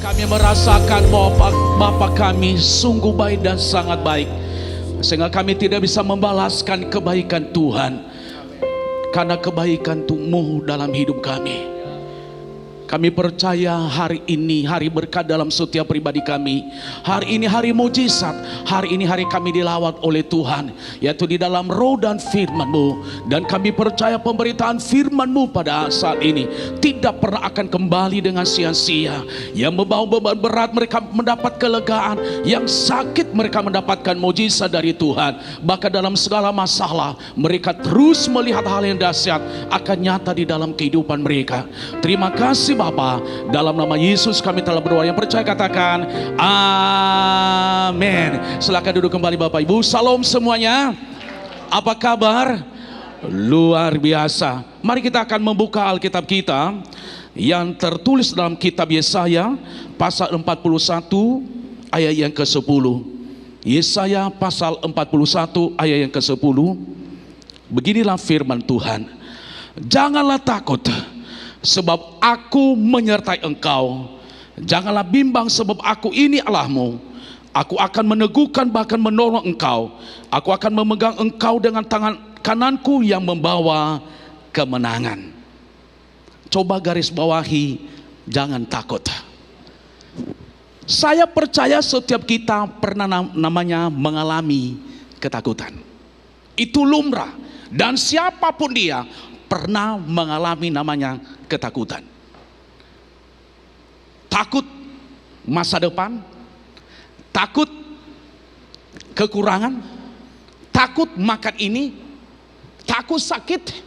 Kami merasakan bahwa Bapa kami sungguh baik dan sangat baik, sehingga kami tidak bisa membalaskan kebaikan Tuhan, karena kebaikan Tuhan dalam hidup kami. Kami percaya hari ini hari berkat dalam setiap pribadi kami. Hari ini hari mujizat. Hari ini hari kami dilawat oleh Tuhan, yaitu di dalam roh dan firman-Mu. Dan kami percaya pemberitaan firman-Mu pada saat ini tidak pernah akan kembali dengan sia-sia. Yang membawa beban berat mereka mendapat kelegaan, yang sakit mereka mendapatkan mujizat dari Tuhan. Bahkan dalam segala masalah mereka terus melihat hal yang dahsyat akan nyata di dalam kehidupan mereka. Terima kasih Bapa, dalam nama Yesus kami telah berdoa. Yang percaya katakan amin. Silakan duduk kembali Bapak Ibu. Salam semuanya. Apa kabar? Luar biasa. Mari kita akan membuka Alkitab kita yang tertulis dalam kitab Yesaya pasal 41 ayat yang ke-10. Yesaya pasal 41 ayat yang ke-10. Beginilah firman Tuhan. Janganlah takut, sebab aku menyertai engkau. Janganlah bimbang, sebab aku ini Allahmu. Aku akan meneguhkan, bahkan menolong engkau. Aku akan memegang engkau dengan tangan kananku yang membawa kemenangan. Coba garis bawahi, jangan takut. Saya percaya setiap kita pernah namanya mengalami ketakutan. Itu lumrah, dan siapapun dia pernah mengalami namanya ketakutan. Takut masa depan, takut kekurangan, takut makan ini, takut sakit,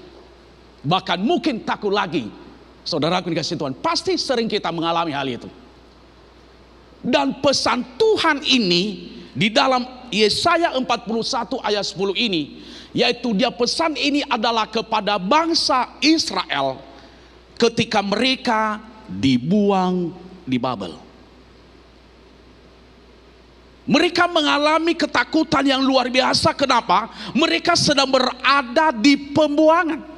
bahkan mungkin takut lagi. Saudaraku dikasih Tuhan, pasti sering kita mengalami hal itu. Dan pesan Tuhan ini di dalam Yesaya 41 ayat 10 ini, yaitu dia pesan ini adalah kepada bangsa Israel ketika mereka dibuang di Babel. Mereka mengalami ketakutan yang luar biasa. Kenapa? Mereka sedang berada di pembuangan.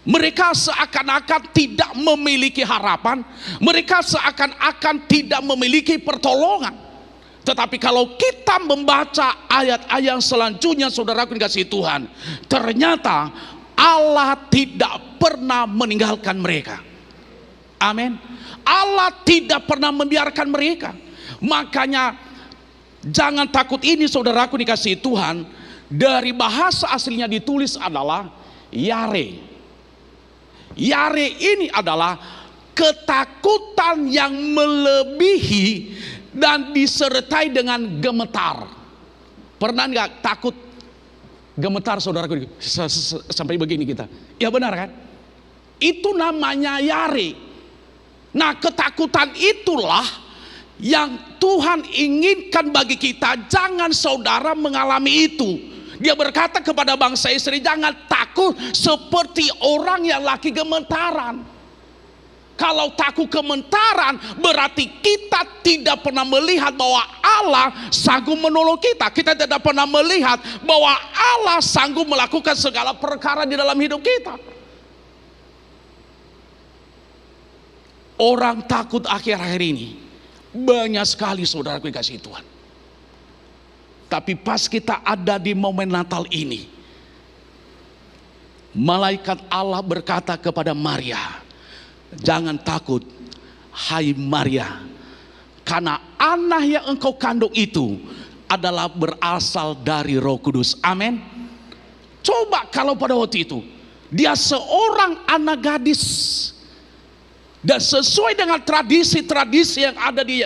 Mereka seakan-akan tidak memiliki harapan. Mereka seakan-akan tidak memiliki pertolongan. Tetapi kalau kita membaca ayat-ayat selanjutnya, saudaraku dikasih Tuhan, ternyata Allah tidak pernah meninggalkan mereka. Amin. Allah tidak pernah membiarkan mereka. Makanya jangan takut ini, saudaraku dikasih Tuhan, dari bahasa aslinya ditulis adalah yare. Yare ini adalah ketakutan yang melebihi dan disertai dengan gemetar. Pernah nggak takut gemetar, saudaraku? Sampai begini kita. Ya benar kan? Itu namanya yare. Nah, ketakutan itulah yang Tuhan inginkan bagi kita. Jangan saudara mengalami itu. Dia berkata kepada bangsa Israel, jangan takut seperti orang yang lagi gemetaran. Kalau takut gemetaran berarti kita tidak pernah melihat bahwa Allah sanggup menolong kita. Kita tidak pernah melihat bahwa Allah sanggup melakukan segala perkara di dalam hidup kita. Orang takut akhir-akhir ini banyak sekali, saudaraku dikasih Tuhan. Tapi pas kita ada di momen Natal ini, malaikat Allah berkata kepada Maria, jangan takut, hai Maria, karena anak yang engkau kandung itu adalah berasal dari Roh Kudus. Amin. Coba kalau pada waktu itu dia seorang anak gadis, dan sesuai dengan tradisi-tradisi yang ada di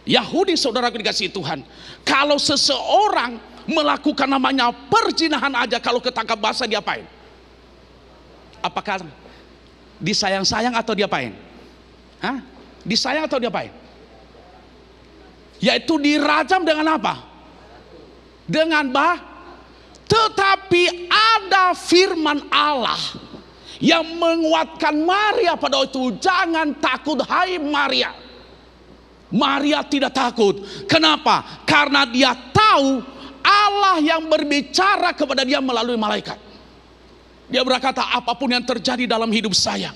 Yahudi, saudaraku dikasih Tuhan, kalau seseorang melakukan namanya perzinahan aja, kalau ketangkap basah diapain? Apakah disayang-sayang atau diapain? Hah? Disayang atau diapain? Yaitu dirajam dengan apa? Dengan tetapi ada firman Allah yang menguatkan Maria pada waktu itu. Jangan takut hai Maria. Maria tidak takut. Kenapa? Karena dia tahu Allah yang berbicara kepada dia melalui malaikat. Dia berkata, apapun yang terjadi dalam hidup saya,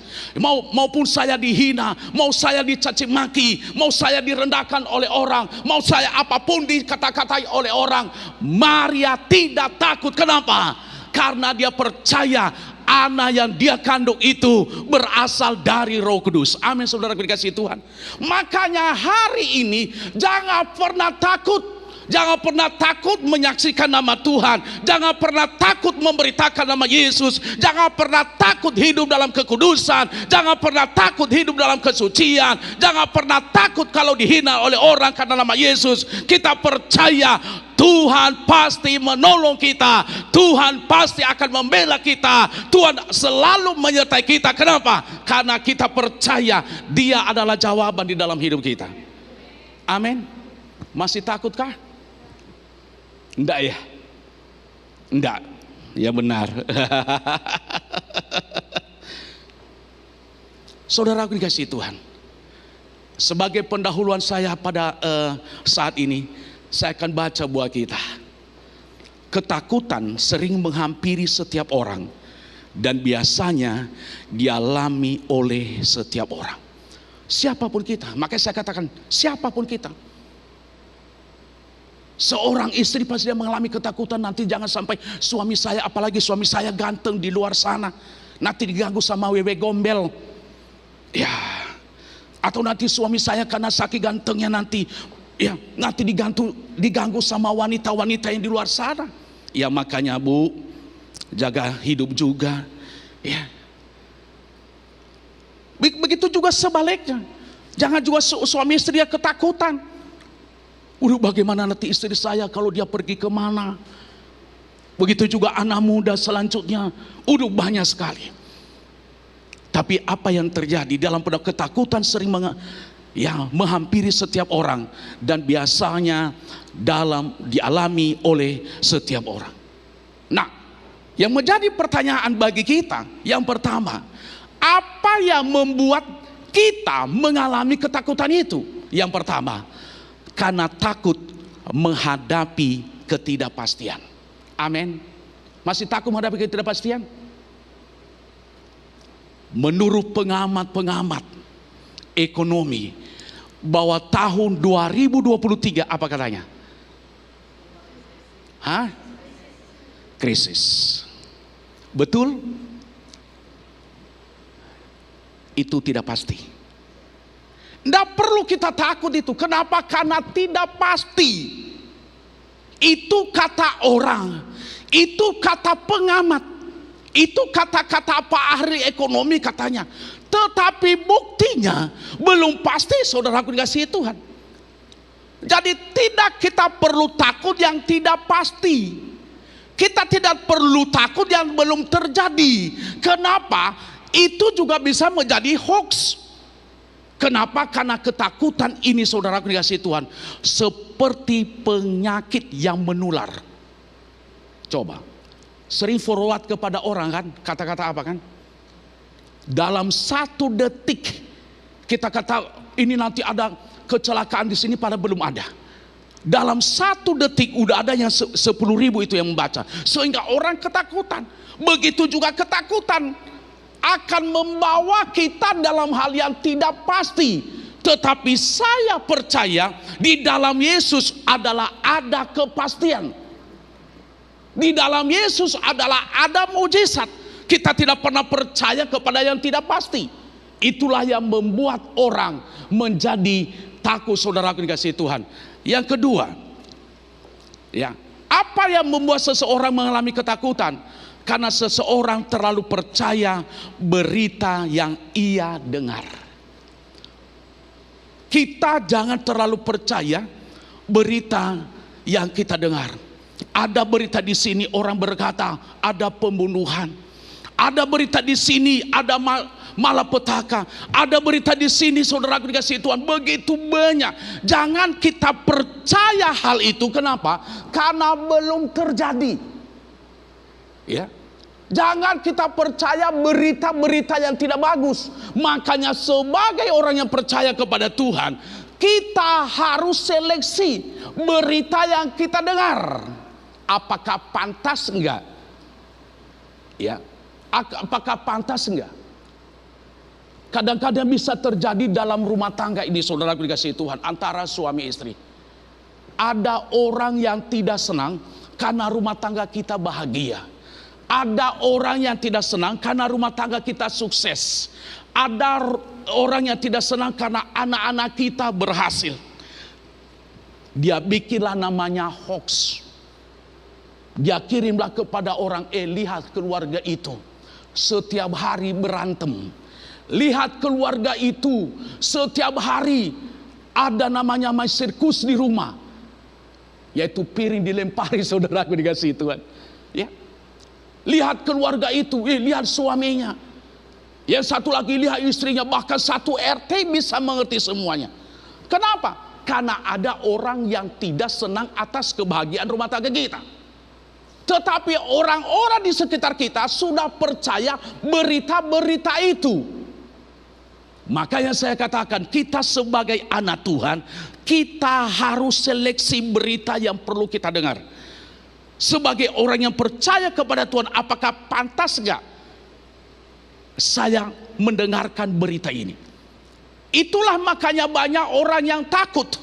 maupun saya dihina, mau saya dicaci maki, mau saya direndahkan oleh orang, mau saya apapun dikata-katai oleh orang, Maria tidak takut. Kenapa? Karena dia percaya anak yang dia kandung itu berasal dari Roh Kudus. Amin, saudara dikasihi Tuhan. Makanya hari ini jangan pernah takut. Jangan pernah takut menyaksikan nama Tuhan. Jangan pernah takut memberitakan nama Yesus. Jangan pernah takut hidup dalam kekudusan. Jangan pernah takut hidup dalam kesucian. Jangan pernah takut kalau dihina oleh orang karena nama Yesus. Kita percaya Tuhan pasti menolong kita. Tuhan pasti akan membela kita. Tuhan selalu menyertai kita. Kenapa? Karena kita percaya Dia adalah jawaban di dalam hidup kita. Amin. Masih takutkah? Enggak ya? Enggak. Ya benar. Saudaraku dikasihi Tuhan, sebagai pendahuluan saya pada saat ini, saya akan baca buat kita. Ketakutan sering menghampiri setiap orang dan biasanya dialami oleh setiap orang. Siapapun kita, makanya saya katakan siapapun kita. Seorang istri pasti dia mengalami ketakutan, nanti jangan sampai suami saya, apalagi suami saya ganteng di luar sana, nanti diganggu sama wewe gombel. Ya, atau nanti suami saya karena saking gantengnya nanti diganggu sama wanita-wanita yang di luar sana. Ya makanya Bu, jaga hidup juga. Ya. Begitu juga sebaliknya. Jangan juga suami istri dia ketakutan. Udah bagaimana nanti istri saya kalau dia pergi kemana. Begitu juga anak muda selanjutnya. Udah banyak sekali. Tapi apa yang terjadi dalam ketakutan sering menghampiri setiap orang. Dan biasanya dialami oleh setiap orang. Nah, yang menjadi pertanyaan bagi kita, yang pertama, apa yang membuat kita mengalami ketakutan itu? Yang pertama, karena takut menghadapi ketidakpastian. Amin. Masih takut menghadapi ketidakpastian? Menurut pengamat-pengamat ekonomi, bahwa tahun 2023 apa katanya? Krisis. Betul? Itu tidak pasti. Tidak perlu kita takut itu. Kenapa? Karena tidak pasti. Itu kata orang, itu kata pengamat, itu kata-kata apa ahli ekonomi katanya. Tetapi buktinya belum pasti, saudaraku dikasihi Tuhan. Jadi tidak kita perlu takut yang tidak pasti. Kita tidak perlu takut yang belum terjadi. Kenapa? Itu juga bisa menjadi hoax. Kenapa? Karena ketakutan ini, saudaraku dikasihi Tuhan, seperti penyakit yang menular. Coba, sering forward kepada orang kan, kata-kata apa kan? Dalam 1 detik kita kata ini nanti ada kecelakaan di sini, pada belum ada. Dalam 1 detik udah ada yang 10.000 itu yang membaca, sehingga orang ketakutan. Begitu juga ketakutan akan membawa kita dalam hal yang tidak pasti. Tetapi saya percaya di dalam Yesus adalah ada kepastian. Di dalam Yesus adalah ada mujizat. Kita tidak pernah percaya kepada yang tidak pasti. Itulah yang membuat orang menjadi takut, saudaraku dikasihi Tuhan. Yang kedua, apa yang membuat seseorang mengalami ketakutan? Karena seseorang terlalu percaya berita yang ia dengar. Kita jangan terlalu percaya berita yang kita dengar. Ada berita di sini orang berkata ada pembunuhan. Ada berita di sini ada malapetaka. Ada berita di sini, saudaraku dikasihi Tuhan, begitu banyak. Jangan kita percaya hal itu. Kenapa? Karena belum terjadi. Ya, jangan kita percaya berita-berita yang tidak bagus. Makanya sebagai orang yang percaya kepada Tuhan, kita harus seleksi berita yang kita dengar. Apakah pantas enggak? Ya, Apakah pantas enggak? Kadang-kadang bisa terjadi dalam rumah tangga ini, saudara dikasihi Tuhan, antara suami istri. Ada orang yang tidak senang karena rumah tangga kita bahagia. Ada orang yang tidak senang karena rumah tangga kita sukses. Ada orang yang tidak senang karena anak-anak kita berhasil. Dia bikinlah namanya hoax. Dia kirimlah kepada orang, lihat keluarga itu setiap hari berantem. Lihat keluarga itu setiap hari ada namanya sirkus di rumah. Yaitu piring dilempari, saudaraku dikasihi Tuhan. Ya. Lihat keluarga itu, lihat suaminya. Yang satu lagi lihat istrinya, bahkan satu RT bisa mengerti semuanya. Kenapa? Karena ada orang yang tidak senang atas kebahagiaan rumah tangga kita. Tetapi orang-orang di sekitar kita sudah percaya berita-berita itu. Makanya saya katakan, kita sebagai anak Tuhan, kita harus seleksi berita yang perlu kita dengar. Sebagai orang yang percaya kepada Tuhan, apakah pantas enggak saya mendengarkan berita ini? Itulah makanya banyak orang yang takut.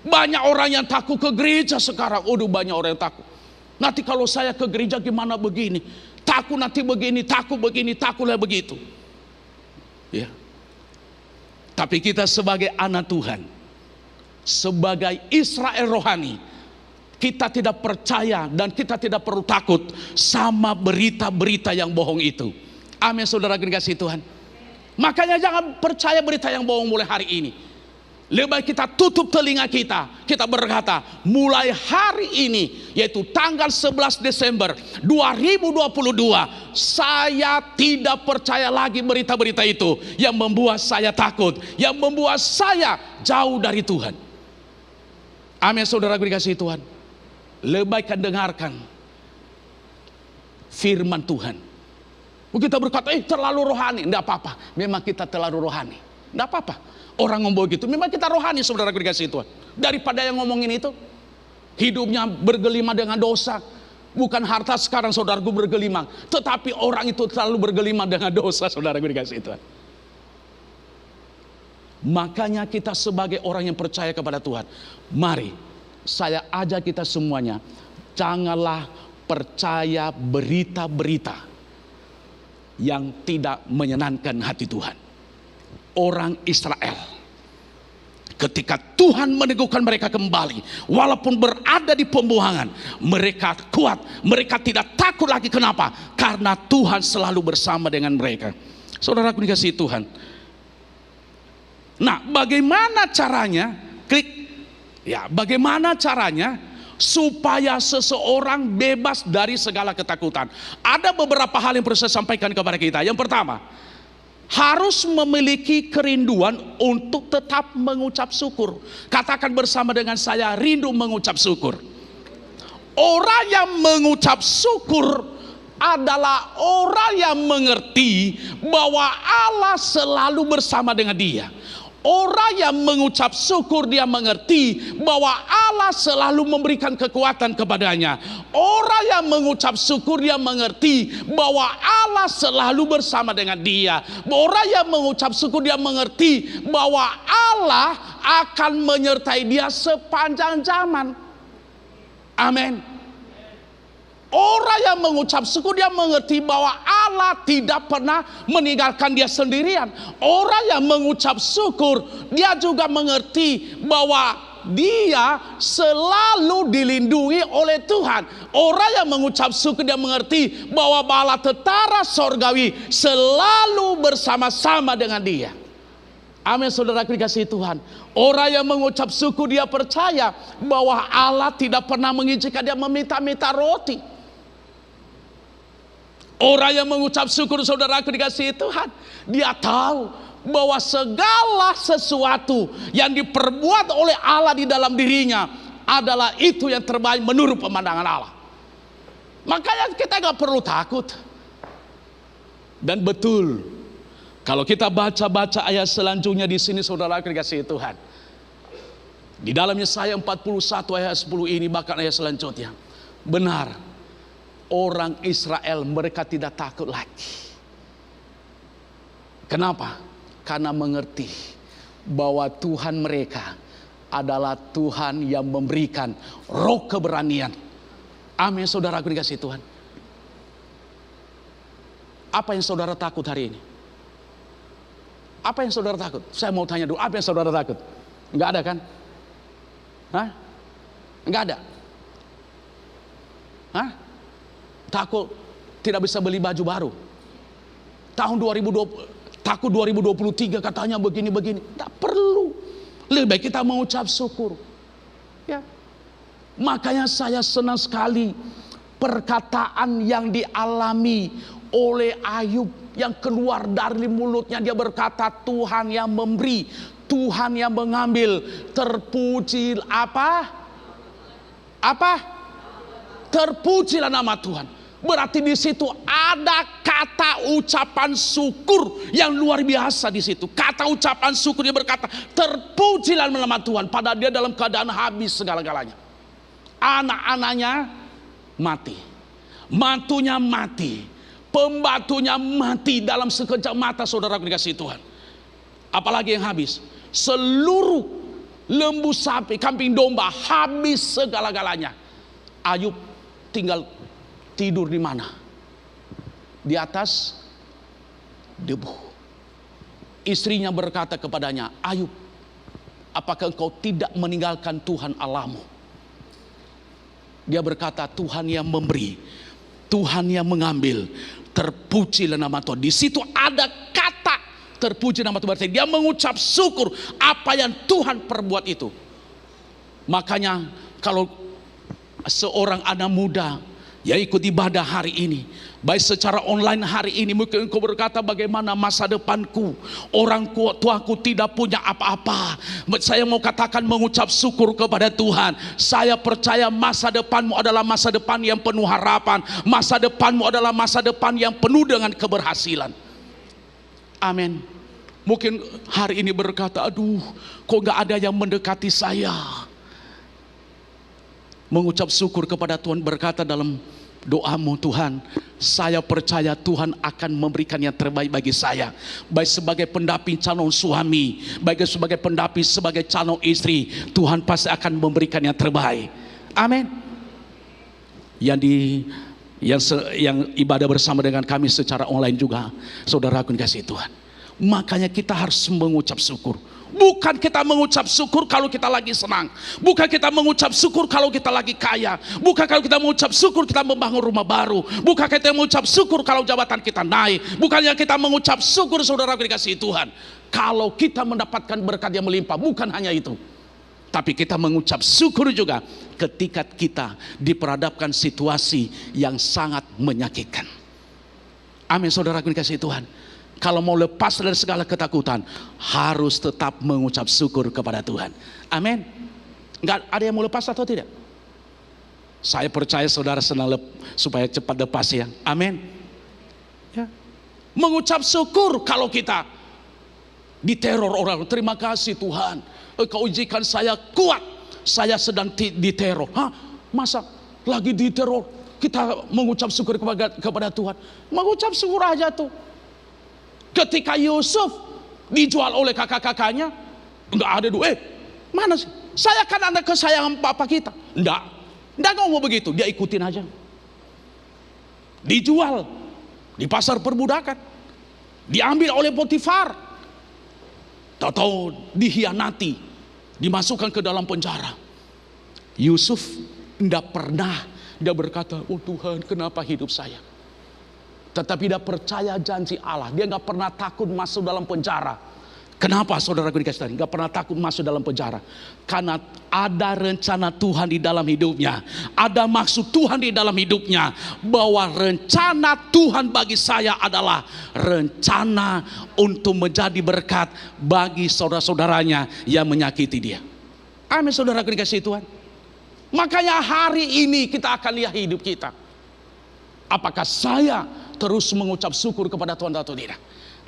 Banyak orang yang takut ke gereja sekarang. Banyak orang yang takut. Nanti kalau saya ke gereja gimana begini? Takut nanti begini, takutlah begitu. Ya. Tapi kita sebagai anak Tuhan, sebagai Israel rohani, kita tidak percaya dan kita tidak perlu takut sama berita-berita yang bohong itu. Amin, saudara dikasihi Tuhan. Makanya jangan percaya berita yang bohong mulai hari ini. Lebih baik kita tutup telinga kita. Kita berkata, mulai hari ini, yaitu tanggal 11 Desember 2022, saya tidak percaya lagi berita-berita itu yang membuat saya takut, yang membuat saya jauh dari Tuhan. Amin, saudara dikasihi Tuhan. Lebih baik kan dengarkan firman Tuhan. Kita berkata, terlalu rohani. Tidak apa-apa, memang kita terlalu rohani. Tidak apa-apa. Orang ngomong gitu, memang kita rohani, saudara dikasihi Tuhan. Daripada yang ngomongin itu, hidupnya bergelimang dengan dosa. Bukan harta sekarang saudaraku bergelimang, tetapi orang itu selalu bergelimang dengan dosa, saudara dikasihi Tuhan. Makanya kita sebagai orang yang percaya kepada Tuhan, mari saya ajak kita semuanya, janganlah percaya berita-berita yang tidak menyenangkan hati Tuhan. Orang Israel, ketika Tuhan meneguhkan mereka kembali, walaupun berada di pembuangan, mereka kuat, mereka tidak takut lagi. Kenapa? Karena Tuhan selalu bersama dengan mereka. Saudaraku dikasihi Tuhan. Nah, bagaimana caranya? Bagaimana caranya supaya seseorang bebas dari segala ketakutan? Ada beberapa hal yang perlu saya sampaikan kepada kita. Yang pertama, harus memiliki kerinduan untuk tetap mengucap syukur. Katakan bersama dengan saya, rindu mengucap syukur. Orang yang mengucap syukur adalah orang yang mengerti bahwa Allah selalu bersama dengan dia. Orang yang mengucap syukur, dia mengerti bahwa Allah selalu memberikan kekuatan kepadanya. Orang yang mengucap syukur, dia mengerti bahwa Allah selalu bersama dengan dia. Orang yang mengucap syukur, dia mengerti bahwa Allah akan menyertai dia sepanjang zaman. Amin. Orang yang mengucap syukur, dia mengerti bahwa Allah tidak pernah meninggalkan dia sendirian. Orang yang mengucap syukur, dia juga mengerti bahwa dia selalu dilindungi oleh Tuhan. Orang yang mengucap syukur, dia mengerti bahwa bala tentara sorgawi selalu bersama-sama dengan dia. Amin, saudara dikasihi Tuhan. Orang yang mengucap syukur, dia percaya bahwa Allah tidak pernah mengizinkan dia meminta-minta roti. Orang yang mengucap syukur, saudaraku dikasihi Tuhan, dia tahu bahwa segala sesuatu yang diperbuat oleh Allah di dalam dirinya adalah itu yang terbaik menurut pemandangan Allah. Makanya kita gak perlu takut. Dan betul, kalau kita baca-baca ayat selanjutnya di sini, saudaraku dikasihi Tuhan, di dalam Yesaya 41 ayat 10 ini, bahkan ayat selanjutnya, benar, orang Israel mereka tidak takut lagi. Kenapa? Karena mengerti bahwa Tuhan mereka adalah Tuhan yang memberikan roh keberanian. Amin, saudaraku dikasih Tuhan. Apa yang saudara takut hari ini? Apa yang saudara takut? Saya mau tanya dulu, apa yang saudara takut? Enggak ada kan? Hah? Enggak ada. Hah? Takut tidak bisa beli baju baru. Tahun 2020, takut 2023 katanya begini-begini. Tak perlu. Lebih baik kita mengucap syukur. Ya. Makanya saya senang sekali perkataan yang dialami oleh Ayub, yang keluar dari mulutnya. Dia berkata, Tuhan yang memberi, Tuhan yang mengambil. Terpuji apa? Apa? Terpujilah nama Tuhan. Berarti di situ ada kata ucapan syukur yang luar biasa di situ. Kata ucapan syukur, dia berkata, terpujilah nama Tuhan. Padahal dia dalam keadaan habis segala-galanya. Anak-anaknya mati, mantunya mati, pembantunya mati dalam sekejap mata, saudara dikasih Tuhan. Apalagi yang habis? Seluruh lembu sapi, kambing domba, habis segala-galanya. Ayub tinggal tidur di mana? Di atas debu. Istrinya berkata kepadanya, Ayub, apakah engkau tidak meninggalkan Tuhan Allahmu? Dia berkata, Tuhan yang memberi, Tuhan yang mengambil, terpujilah nama Tuhan. Di situ ada kata terpuji nama Tuhan. Berarti dia mengucap syukur apa yang Tuhan perbuat itu. Makanya kalau seorang anak muda yang ikut ibadah hari ini, baik secara online hari ini, mungkin engkau berkata, bagaimana masa depanku? Orang tuaku tidak punya apa-apa. Saya mau katakan, mengucap syukur kepada Tuhan. Saya percaya masa depanmu adalah masa depan yang penuh harapan. Masa depanmu adalah masa depan yang penuh dengan keberhasilan. Amin. Mungkin hari ini berkata, aduh, kok gak ada yang mendekati saya. Mengucap syukur kepada Tuhan, berkata dalam doamu, Tuhan, saya percaya Tuhan akan memberikan yang terbaik bagi saya. Baik sebagai pendamping calon suami, baik sebagai pendamping sebagai calon istri, Tuhan pasti akan memberikan yang terbaik. Amin. Yang ibadah bersama dengan kami secara online juga, saudaraku dikasih Tuhan. Makanya kita harus mengucap syukur. Bukan kita mengucap syukur kalau kita lagi senang. Bukan kita mengucap syukur kalau kita lagi kaya. Bukan kalau kita mengucap syukur kita membangun rumah baru. Bukan kita mengucap syukur kalau jabatan kita naik. Bukannya kita mengucap syukur, saudara dikasih Tuhan, kalau kita mendapatkan berkat yang melimpah. Bukan hanya itu, tapi kita mengucap syukur juga ketika kita diperhadapkan situasi yang sangat menyakitkan. Amin, saudara dikasih Tuhan. Kalau mau lepas dari segala ketakutan, harus tetap mengucap syukur kepada Tuhan. Amin. Enggak ada yang mau lepas atau tidak? Saya percaya saudara senang supaya cepat lepas ya. Amin. Ya. Mengucap syukur kalau kita diteror orang. Terima kasih Tuhan, Engkau izinkan saya kuat. Saya sedang diteror. Hah? Masa lagi diteror kita mengucap syukur kepada Tuhan? Mengucap syukur aja tuh. Ketika Yusuf dijual oleh kakak-kakaknya, enggak ada duit. Mana sih? Saya kan anak kesayangan papa kita. Enggak ngomong begitu. Dia ikutin aja. Dijual di pasar perbudakan, diambil oleh Potifar, tahu dihianati, dimasukkan ke dalam penjara. Yusuf enggak pernah dia berkata, oh Tuhan, kenapa hidup saya? Tetapi dia percaya janji Allah. Dia gak pernah takut masuk dalam penjara. Kenapa saudara dikasih tadi? Gak pernah takut masuk dalam penjara. Karena ada rencana Tuhan di dalam hidupnya. Ada maksud Tuhan di dalam hidupnya. Bahwa rencana Tuhan bagi saya adalah rencana untuk menjadi berkat bagi saudara-saudaranya yang menyakiti dia. Amin, saudara dikasih Tuhan. Makanya hari ini kita akan lihat hidup kita. Apakah saya terus mengucap syukur kepada Tuhan atau tidak?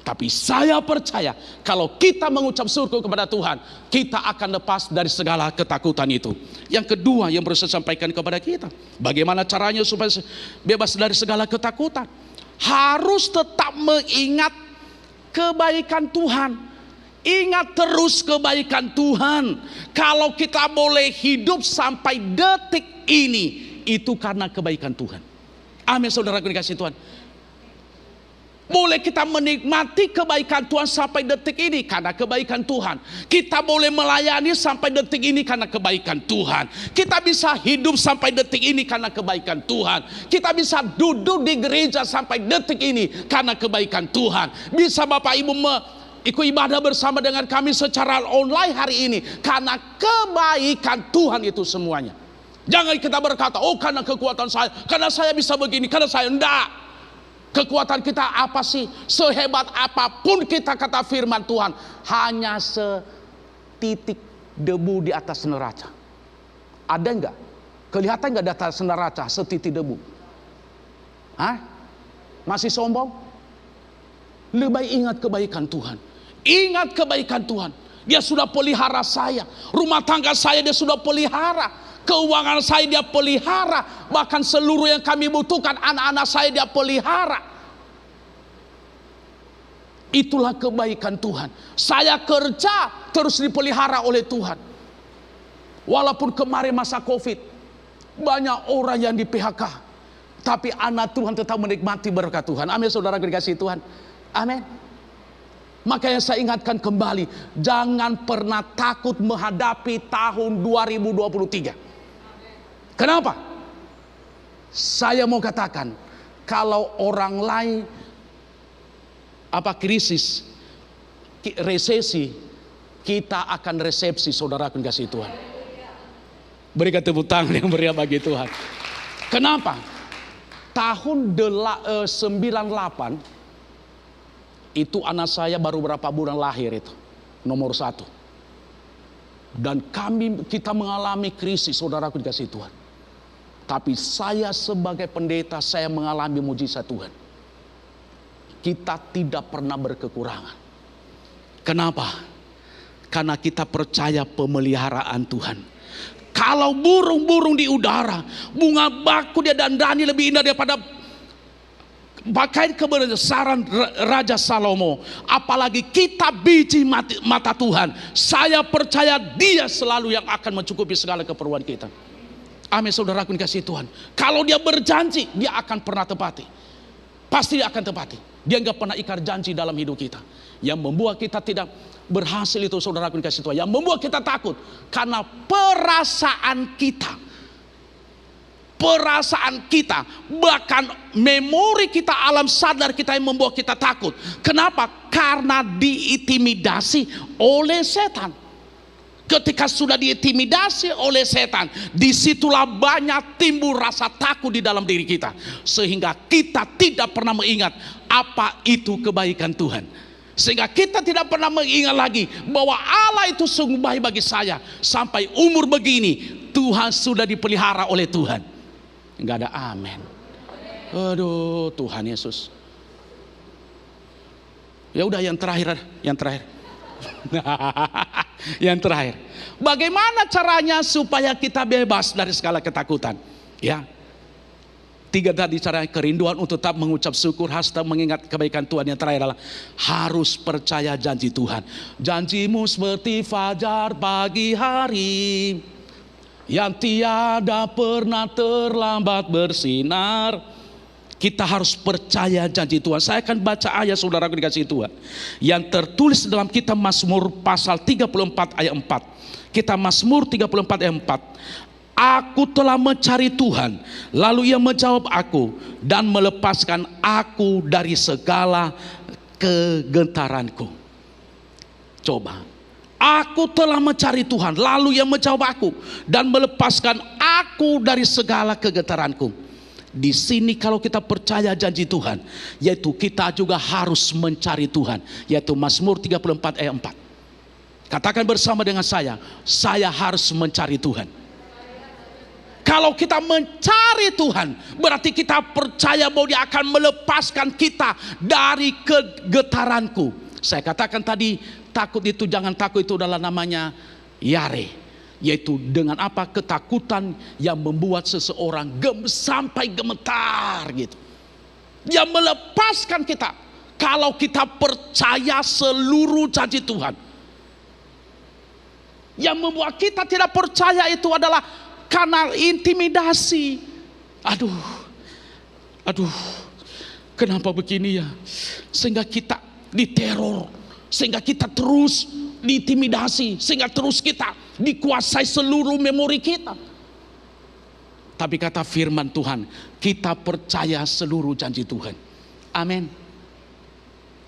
Tapi saya percaya kalau kita mengucap syukur kepada Tuhan, kita akan lepas dari segala ketakutan itu. Yang kedua yang harus saya sampaikan kepada kita, bagaimana caranya supaya bebas dari segala ketakutan? Harus tetap mengingat kebaikan Tuhan. Ingat terus kebaikan Tuhan. Kalau kita boleh hidup sampai detik ini, itu karena kebaikan Tuhan. Amin, saudara dikasih Tuhan. Boleh kita menikmati kebaikan Tuhan sampai detik ini karena kebaikan Tuhan. Kita boleh melayani sampai detik ini karena kebaikan Tuhan. Kita bisa hidup sampai detik ini karena kebaikan Tuhan. Kita bisa duduk di gereja sampai detik ini karena kebaikan Tuhan. Bisa Bapak Ibu ikut ibadah bersama dengan kami secara online hari ini karena kebaikan Tuhan itu semuanya. Jangan kita berkata, oh karena kekuatan saya, karena saya bisa begini, karena saya enggak. Kekuatan kita apa sih? Sehebat apapun kita, kata firman Tuhan, hanya setitik debu di atas neraca. Ada enggak? Kelihatan enggak di atas neraca setitik debu? Hah? Masih sombong? Lebih baik ingat kebaikan Tuhan. Ingat kebaikan Tuhan. Dia sudah pelihara saya. Rumah tangga saya dia sudah pelihara. Keuangan saya dia pelihara. Bahkan seluruh yang kami butuhkan, anak-anak saya dia pelihara. Itulah kebaikan Tuhan. Saya kerja terus dipelihara oleh Tuhan. Walaupun kemarin masa Covid, banyak orang yang di PHK, tapi anak Tuhan tetap menikmati berkat Tuhan. Amin, saudara dikasih Tuhan. Amin. Makanya saya ingatkan kembali, jangan pernah takut menghadapi tahun 2023. Kenapa? Saya mau katakan, kalau orang lain krisis, resesi, kita akan resepsi, saudara akan kasih Tuhan. Berikan tepuk tangan yang meriah bagi Tuhan. Kenapa? Tahun 98 itu anak saya baru berapa bulan lahir itu, nomor 1. Dan kita mengalami krisis, saudara akan kasih Tuhan. Tapi saya sebagai pendeta, saya mengalami mujizat Tuhan. Kita tidak pernah berkekurangan. Kenapa? Karena kita percaya pemeliharaan Tuhan. Kalau burung-burung di udara, bunga baku dia dandani lebih indah daripada pakaian kebesaran Raja Salomo. Apalagi kita biji mata Tuhan. Saya percaya dia selalu yang akan mencukupi segala keperluan kita. Amin, saudaraku dikasih Tuhan. Kalau dia berjanji, dia akan pernah tepati. Pasti dia akan tepati. Dia nggak pernah ingkar janji dalam hidup kita. Yang membuat kita tidak berhasil itu, saudaraku dikasih Tuhan. Yang membuat kita takut karena perasaan kita, bahkan memori kita, alam sadar kita yang membuat kita takut. Kenapa? Karena diintimidasi oleh setan. Ketika sudah diintimidasi oleh setan, disitulah banyak timbul rasa takut di dalam diri kita, sehingga kita tidak pernah mengingat apa itu kebaikan Tuhan. Sehingga kita tidak pernah mengingat lagi bahwa Allah itu sungguh baik bagi saya. Sampai umur begini, Tuhan sudah dipelihara oleh Tuhan. Enggak ada amin. Aduh, Tuhan Yesus. Ya udah, yang terakhir. Yang terakhir, bagaimana caranya supaya kita bebas dari segala ketakutan? Ya, 3 tadi cara: kerinduan untuk tetap mengucap syukur, hashtag mengingat kebaikan Tuhan. Yang terakhir adalah harus percaya janji Tuhan. Janjimu seperti fajar pagi hari, yang tiada pernah terlambat bersinar. Kita harus percaya janji Tuhan. Saya akan baca ayat, saudara dikasih Tuhan, yang tertulis dalam kitab Mazmur pasal 34 ayat 4. Kitab Mazmur 34 ayat 4. Aku telah mencari Tuhan, lalu Ia menjawab aku dan melepaskan aku dari segala kegentaranku. Coba. Aku telah mencari Tuhan, lalu Ia menjawab aku dan melepaskan aku dari segala kegentaranku. Di sini kalau kita percaya janji Tuhan, yaitu kita juga harus mencari Tuhan, yaitu Mazmur 34 ayat 4. Katakan bersama dengan saya harus mencari Tuhan. Kalau kita mencari Tuhan, berarti kita percaya bahwa Dia akan melepaskan kita dari kegetaranku. Saya katakan tadi, takut itu, jangan takut itu adalah namanya yare. Yaitu dengan apa? Ketakutan yang membuat seseorang sampai gemetar gitu. Dia melepaskan kita kalau kita percaya seluruh janji Tuhan. Yang membuat kita tidak percaya itu adalah karena intimidasi. Aduh, kenapa begini ya? Sehingga kita diteror, sehingga kita terus diintimidasi, sehingga terus kita dikuasai seluruh memori kita. Tapi kata firman Tuhan, kita percaya seluruh janji Tuhan. Amin.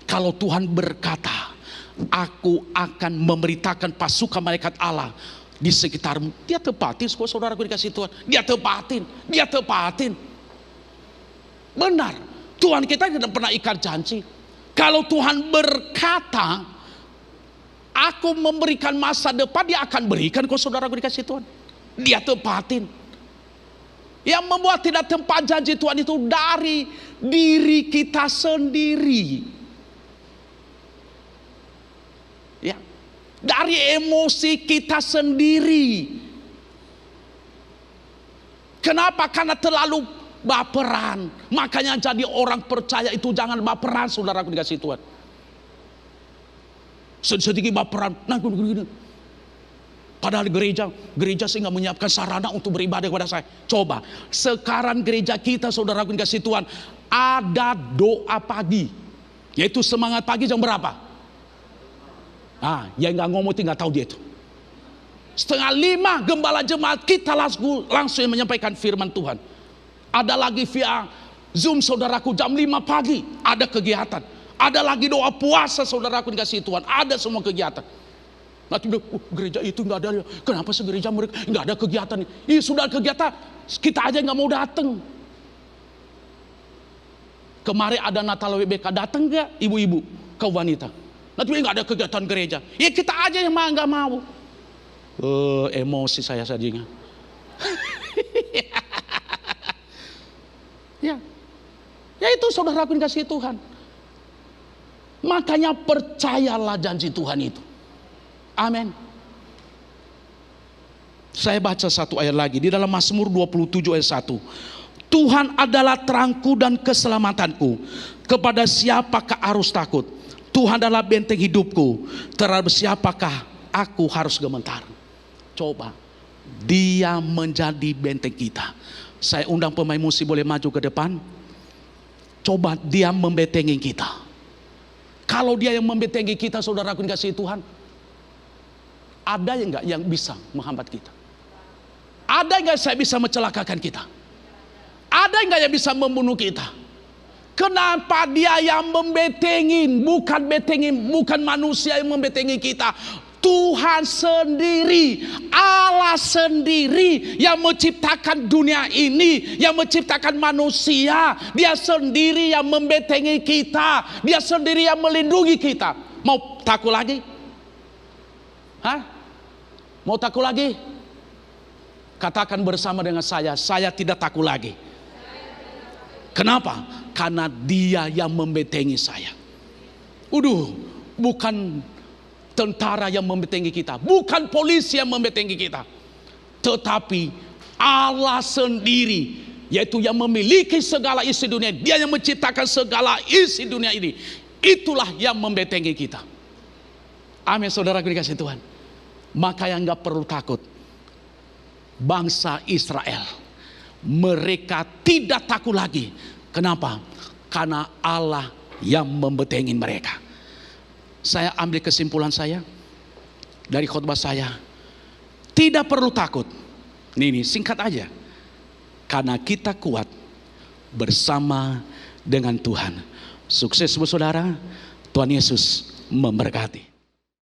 Kalau Tuhan berkata, aku akan memberitakan pasukan malaikat Allah di sekitarmu, Dia tepatin kok, saudaraku dikasih Tuhan. Dia tepatin. Benar, Tuhan kita tidak pernah ikat janji. Kalau Tuhan berkata, aku memberikan masa depan, Dia akan berikan kok, saudaraku dikasih Tuhan. Dia tepatin. Yang membuat tidak tempat janji Tuhan itu dari diri kita sendiri. Ya, dari emosi kita sendiri. Kenapa? Karena terlalu baperan. Makanya jadi orang percaya itu jangan baperan, saudaraku dikasih Tuhan. Sedikit baperan, padahal gereja sehingga menyiapkan sarana untuk beribadah kepada saya. Coba, sekarang gereja kita, saudaraku dikasih Tuhan, ada doa pagi, yaitu semangat pagi jam berapa? Yang nggak ngomong nggak tahu dia itu. 4:30 gembala jemaat kita langsung menyampaikan firman Tuhan. Ada lagi via Zoom, saudaraku, jam 5 pagi ada kegiatan. Ada lagi doa puasa, saudaraku dikasih Tuhan. Ada semua kegiatan. Nanti bilang, gereja itu nggak ada. Kenapa sih gereja mereka nggak ada kegiatan? Sudah kegiatan, kita aja nggak mau datang. Kemarin ada Natal WBK, datang nggak ibu-ibu, kaum wanita? Nanti nggak ada kegiatan gereja. Kita aja yang nggak mau. Emosi saya sajinya. Ya itu saudaraku dikasih Tuhan. Makanya percayalah janji Tuhan itu. Amin. Saya baca satu ayat lagi di dalam Mazmur 27 ayat 1. Tuhan adalah terangku dan keselamatanku. Kepada siapakah harus takut? Tuhan adalah benteng hidupku. Terhadap siapakah aku harus gemetar? Coba, Dia menjadi benteng kita. Saya undang pemain musik boleh maju ke depan. Coba Dia membentengi kita. Kalau Dia yang membentengi kita, saudaraku dikasih Tuhan, ada yang enggak yang bisa menghambat kita? Ada enggak saya bisa mencelakakan kita? Ada enggak yang bisa membunuh kita? Kenapa Dia yang membentengin, bukan manusia yang membentengi kita. Tuhan sendiri, Allah sendiri yang menciptakan dunia ini, yang menciptakan manusia. Dia sendiri yang membentengi kita. Dia sendiri yang melindungi kita. Mau takut lagi? Mau takut lagi? Katakan bersama dengan saya tidak takut lagi. Kenapa? Karena Dia yang membentengi saya. Bukan tentara yang membentengi kita, bukan polisi yang membentengi kita, tetapi Allah sendiri, yaitu yang memiliki segala isi dunia. Dia yang menciptakan segala isi dunia ini. Itulah yang membentengi kita. Amin, saudara dikasih Tuhan. Maka yang gak perlu takut, bangsa Israel, mereka tidak takut lagi. Kenapa? Karena Allah yang membentengi mereka. Saya ambil kesimpulan saya dari khotbah saya. Tidak perlu takut. Ini singkat aja. Karena kita kuat bersama dengan Tuhan. Sukses saudara. Tuhan Yesus memberkati.